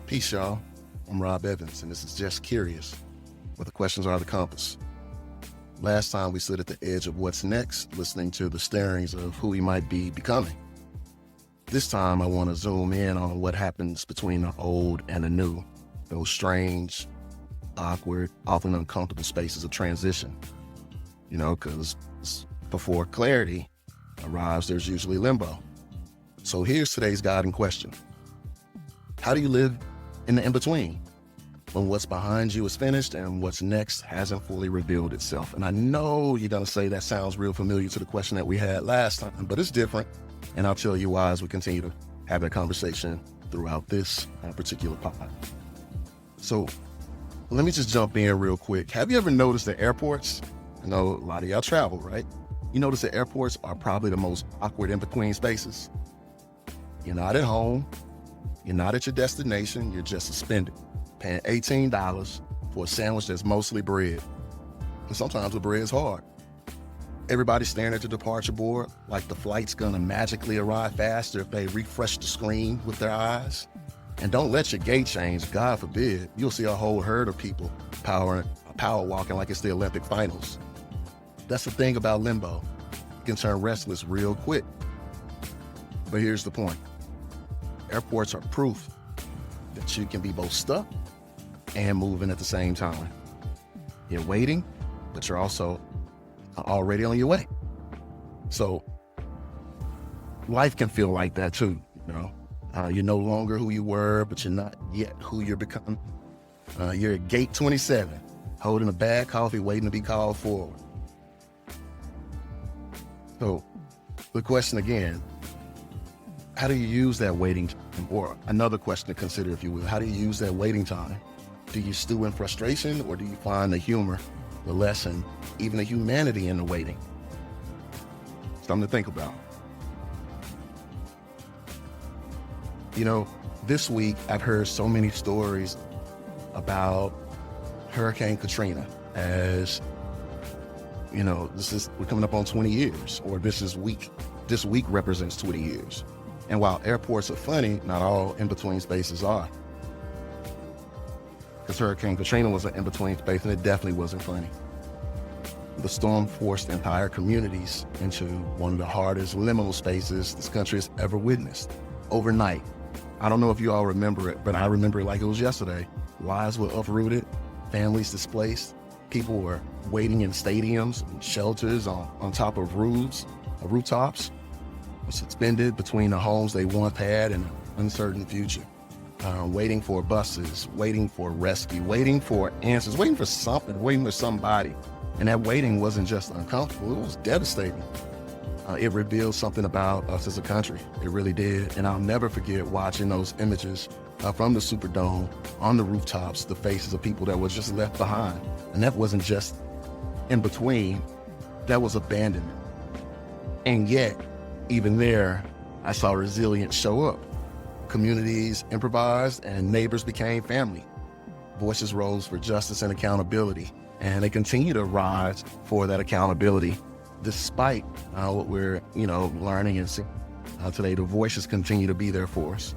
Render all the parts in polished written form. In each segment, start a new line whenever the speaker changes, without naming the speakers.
Peace, y'all. I'm Rob Evans, and this is Just Curious, where the questions are the compass. Last time we stood at the edge of what's next, listening to the stirrings of who we might be becoming. This time, I want to zoom in on what happens between the old and the new, those strange, awkward, often uncomfortable spaces of transition. Because before clarity arrives, there's usually limbo. So here's today's guiding question. How do you live in the in-between, when what's behind you is finished and what's next hasn't fully revealed itself? And I know you're going to say that sounds real familiar to the question that we had last time, but it's different. And I'll tell you why as we continue to have that conversation throughout this particular pod. So let me just jump in real quick. Have you ever noticed that airports, I know a lot of y'all travel, right? You notice that airports are probably the most awkward in-between spaces. You're not at home. You're not at your destination. You're just suspended, paying $18 for a sandwich that's mostly bread. And sometimes the bread's hard. Everybody's staring at the departure board like the flight's gonna magically arrive faster if they refresh the screen with their eyes. And don't let your gait change, God forbid. You'll see a whole herd of people power walking like it's the Olympic finals. That's the thing about limbo. It can turn restless real quick. But here's the point. Airports are proof that you can be both stuck and moving at the same time. You're waiting, but you're also already on your way. So life can feel like that too, You're no longer who you were, but you're not yet who you're becoming. You're at gate 27, holding a bad coffee, waiting to be called forward. So the question again, how do you use that waiting time? Or another question to consider, if you will, how do you use that waiting time? Do you stew in frustration, or do you find the humor, the lesson, even the humanity in the waiting? Something to think about. This week I've heard so many stories about Hurricane Katrina, as we're coming up on 20 years, or this week represents 20 years. And while airports are funny, not all in-between spaces are. Because Hurricane Katrina was an in-between space, and it definitely wasn't funny. The storm forced entire communities into one of the hardest liminal spaces this country has ever witnessed. Overnight. I don't know if you all remember it, but I remember it like it was yesterday. Lives were uprooted, families displaced, people were waiting in stadiums and shelters on top of rooftops, suspended between the homes they once had and an uncertain future, waiting for buses, waiting for rescue, waiting for answers, waiting for something, waiting for somebody. And that waiting wasn't just uncomfortable, it was devastating. It revealed something about us as a country. It really did. And I'll never forget watching those images from the Superdome on the rooftops, the faces of people that were just left behind. And that wasn't just in between, that was abandonment. And yet, even there, I saw resilience show up. Communities improvised and neighbors became family. Voices rose for justice and accountability, and they continue to rise for that accountability. Despite what we're, learning and seeing today, the voices continue to be there for us.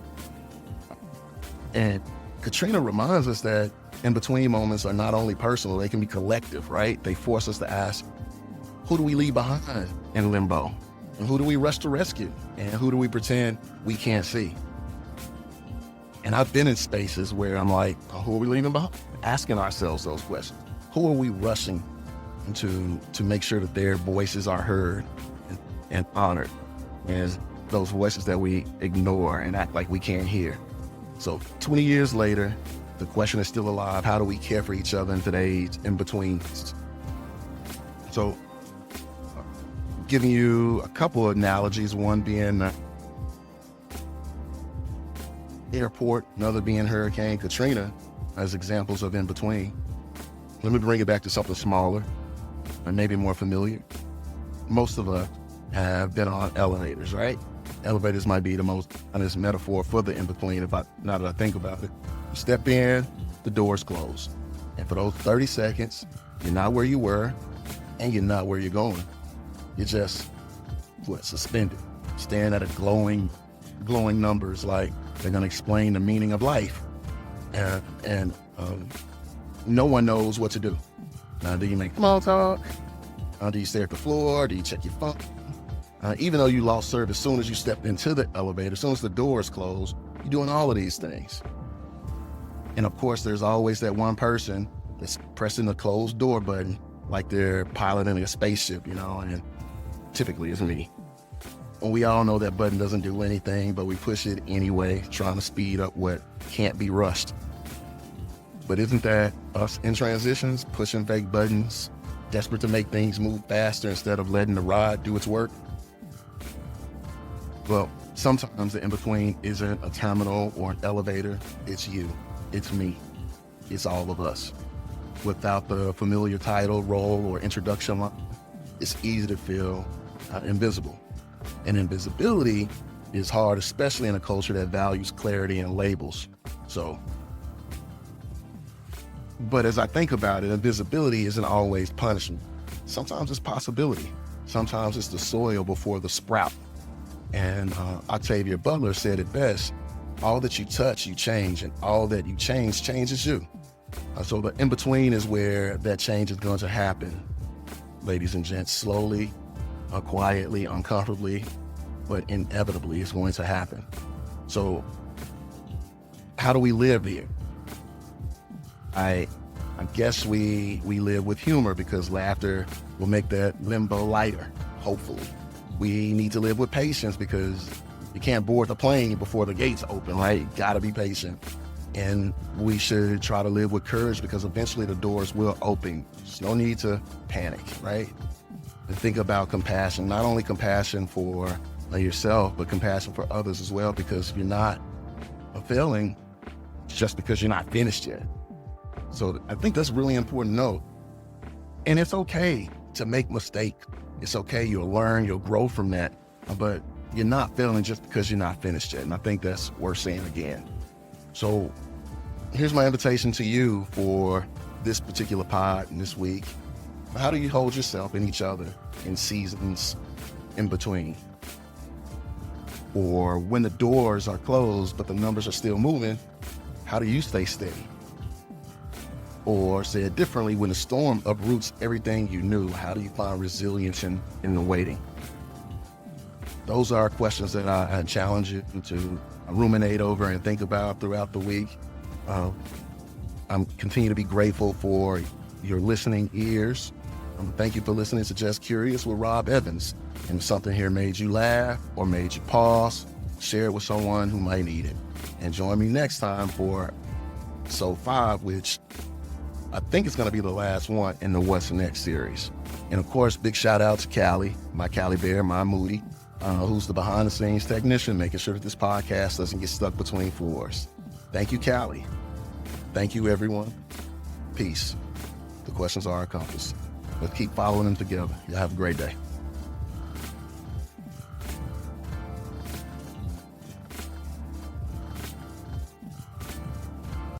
And Katrina reminds us that in-between moments are not only personal, they can be collective, right? They force us to ask, who do we leave behind in limbo? And who do we rush to rescue? And who do we pretend we can't see? And I've been in spaces where I'm like, who are we leaving behind? Asking ourselves those questions. Who are we rushing to make sure that their voices are heard and honored? And those voices that we ignore and act like we can't hear. So 20 years later, the question is still alive. How do we care for each other in today's in-betweens? So giving you a couple of analogies, one being airport, another being Hurricane Katrina, as examples of in-between. Let me bring it back to something smaller and maybe more familiar. Most of us have been on elevators, right? Elevators might be the most honest metaphor for the in-between now that I think about it. You step in, the doors close. And for those 30 seconds, you're not where you were and you're not where you're going. You're just, suspended, staring at a glowing numbers like they're gonna explain the meaning of life. And no one knows what to do. Now, do you make small talk? Do you stare at the floor? Do you check your phone? Even though you lost service as soon as you stepped into the elevator, as soon as the doors closed, you're doing all of these things. And of course, there's always that one person that's pressing the closed door button like they're piloting a spaceship, and typically it's me. And we all know that button doesn't do anything, but we push it anyway, trying to speed up what can't be rushed. But isn't that us in transitions, pushing fake buttons, desperate to make things move faster instead of letting the ride do its work? Well, sometimes the in-between isn't a terminal or an elevator. It's you. It's me. It's all of us. Without the familiar title, role, or introduction line, it's easy to feel invisible. And invisibility is hard, especially in a culture that values clarity and labels. But as I think about it, invisibility isn't always punishment. Sometimes it's possibility. Sometimes it's the soil before the sprout. And Octavia Butler said it best: all that you touch, you change, and all that you change changes you. So the in-between is where that change is going to happen, ladies and gents, slowly, quietly, uncomfortably, but inevitably it's going to happen. So how do we live here? I guess we live with humor, because laughter will make that limbo lighter, hopefully. We need to live with patience, because you can't board the plane before the gates open, right? You gotta be patient. And we should try to live with courage, because eventually the doors will open. There's no need to panic, right? And think about compassion, not only compassion for yourself, but compassion for others as well, because if you're not failing, it's just because you're not finished yet. So I think that's really important to know. And it's okay to make mistakes. It's okay, you'll learn, you'll grow from that, but you're not failing just because you're not finished yet. And I think that's worth saying again. So here's my invitation to you for this particular pod and this week. How do you hold yourself and each other in seasons in between? Or when the doors are closed, but the numbers are still moving, how do you stay steady? Or said differently, when the storm uproots everything you knew, how do you find resilience in the waiting? Those are questions that I challenge you to ruminate over and think about throughout the week. I'm continue to be grateful for your listening ears. Thank you for listening to Just Curious with Rob Evans. And if something here made you laugh or made you pause, share it with someone who might need it. And join me next time for episode 5, which I think it's going to be the last one in the What's Next series. And of course, big shout out to Callie, my Callie Bear, my Moody, who's the behind the scenes technician, making sure that this podcast doesn't get stuck between floors. Thank you, Callie. Thank you, everyone. Peace. The questions are our compass. Let's keep following them together. Y'all have a great day.